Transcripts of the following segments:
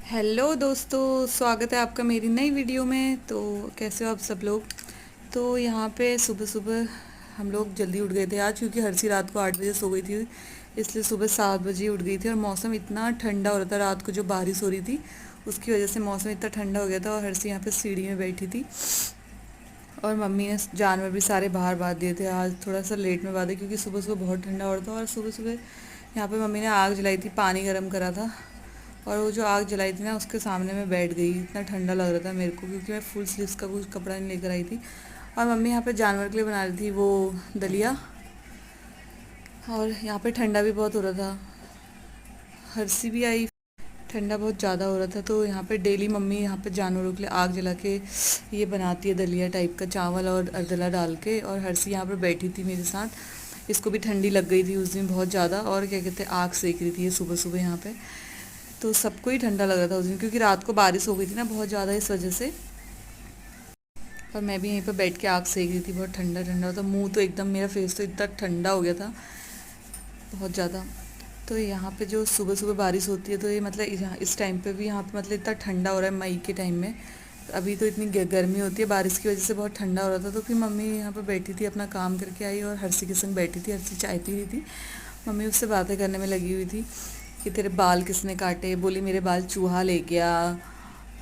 Hello दोस्तों, स्वागत है आपका मेरी नई वीडियो में। तो कैसे हो आप सब लोग। तो यहाँ पे सुबह सुबह हम लोग जल्दी उठ गए थे आज, क्योंकि हर्षी रात को 8 बजे सो गई थी, इसलिए सुबह 7 बजे उठ गई थी। और मौसम इतना ठंडा हो रहा था, रात को जो बारिश हो रही थी उसकी वजह से मौसम इतना ठंडा हो गया था। और हर्षी यहाँ पे सीढ़ी में बैठी थी और मम्मी ने जानवर भी सारे बाहर बांध दिए थे। आज थोड़ा सा लेट में बांधे क्योंकि सुबह सुबह बहुत ठंडा हो रहा था। और सुबह सुबह यहाँ पे मम्मी ने आग जलाई थी, पानी गर्म करा था, और वो जो आग जलाई थी ना उसके सामने मैं बैठ गई। इतना ठंडा लग रहा था मेरे को, क्योंकि मैं फुल स्लीव्स का कुछ कपड़ा नहीं लेकर आई थी। और मम्मी यहाँ पे जानवर के लिए बना रही थी वो दलिया। और यहाँ पे ठंडा भी बहुत हो रहा था, हर्षी भी आई। ठंडा बहुत ज़्यादा हो रहा था, तो यहाँ पे डेली मम्मी यहाँ पे जानवरों के लिए आग जला के ये बनाती है दलिया टाइप का, चावल और अरदला डाल के। और हर्षी यहाँ पर बैठी थी मेरे साथ, इसको भी ठंडी लग गई थी उस दिन बहुत ज़्यादा, और क्या कहते हैं आग सेक रही थी ये सुबह सुबह यहाँ पे। तो सबको ही ठंडा लग रहा था उस दिन, क्योंकि रात को बारिश हो गई थी ना बहुत ज़्यादा, इस वजह से। और मैं भी यहीं पर बैठ के आग सेक रही थी, बहुत ठंडा ठंडा होता, मुंह तो एकदम, मेरा फेस तो इतना ठंडा हो गया था बहुत ज़्यादा। तो यहाँ पे जो सुबह सुबह बारिश होती है, तो ये मतलब इस टाइम पे भी यहाँ पे मतलब इतना ठंडा हो रहा है मई के टाइम में। अभी तो इतनी गर्मी होती है, बारिश की वजह से बहुत ठंडा हो रहा था। तो फिर मम्मी यहाँ पर बैठी थी, अपना काम करके आई और हर्षी के संग बैठी थी। हर्षी चाय पी रही थी, मम्मी उससे बातें करने में लगी हुई थी कि तेरे बाल किसने काटे, बोली मेरे बाल चूहा ले गया।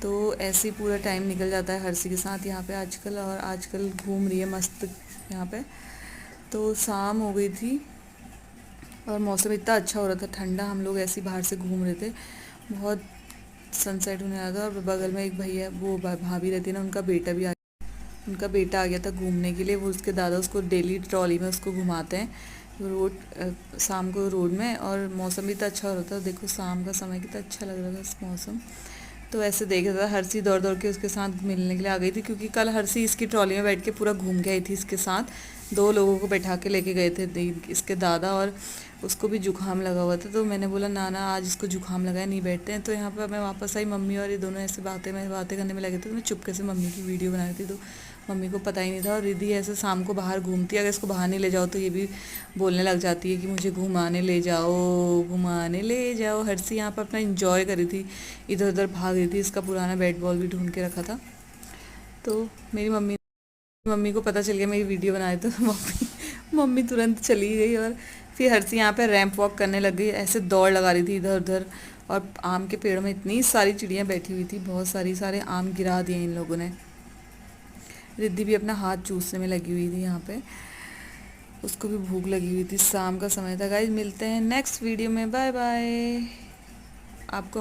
तो ऐसे ही पूरा टाइम निकल जाता है हर्षी के साथ यहाँ पे आजकल। और आजकल घूम रही है मस्त यहाँ पे। तो शाम हो गई थी और मौसम इतना अच्छा हो रहा था ठंडा, हम लोग ऐसे ही बाहर से घूम रहे थे, बहुत सनसेट होने वाला था। और बगल में एक भैया, वो भाभी रहती है ना, उनका बेटा आ गया था घूमने के लिए। वो उसके दादा उसको डेली ट्रॉली में उसको घुमाते हैं शाम को रोड में। और मौसम भी इतना अच्छा हो रहा था, देखो शाम का समय कितना अच्छा लग रहा था मौसम। तो ऐसे देख रहा था, हर्षी दौड़ दौड़ के उसके साथ मिलने के लिए आ गई थी, क्योंकि कल हर्षी इसकी ट्रॉली में बैठ के पूरा घूम के आई थी इसके साथ। 2 लोगों को बैठा के लेके गए थे, इसके दादा, और उसको भी जुकाम लगा हुआ था। तो मैंने बोला ना ना, आज इसको जुकाम लगा है, नहीं बैठते हैं। तो यहाँ पर मैं वापस आई, मम्मी और ये दोनों ऐसे बातें करने में लगे थे। तो मैं चुपके से मम्मी की वीडियो बना रही थी, तो मम्मी को पता ही नहीं था। और रिद्धि ऐसे शाम को बाहर घूमती है, अगर इसको बाहर नहीं ले जाओ तो ये भी बोलने लग जाती है कि मुझे घुमाने ले जाओ, घुमाने ले जाओ। हर्षी यहाँ पर अपना इंजॉय कर रही थी, इधर उधर भाग रही थी, इसका पुराना बैट बॉल भी ढूंढ के रखा था। तो मेरी मम्मी को पता चल गया मेरी वीडियो बनाए, तो मम्मी तुरंत चली गई। और फिर हर्षी यहाँ पे रैंप वॉक करने लग गई, ऐसे दौड़ लगा रही थी इधर उधर। और आम के पेड़ों में इतनी सारी चिड़ियाँ बैठी हुई थी, बहुत सारे आम गिरा दिए इन लोगों ने। रिद्धि भी अपना हाथ चूसने में लगी हुई थी यहाँ पे, उसको भी भूख लगी हुई थी, शाम का समय था। गाइज मिलते हैं नेक्स्ट वीडियो में, बाय बाय। आपको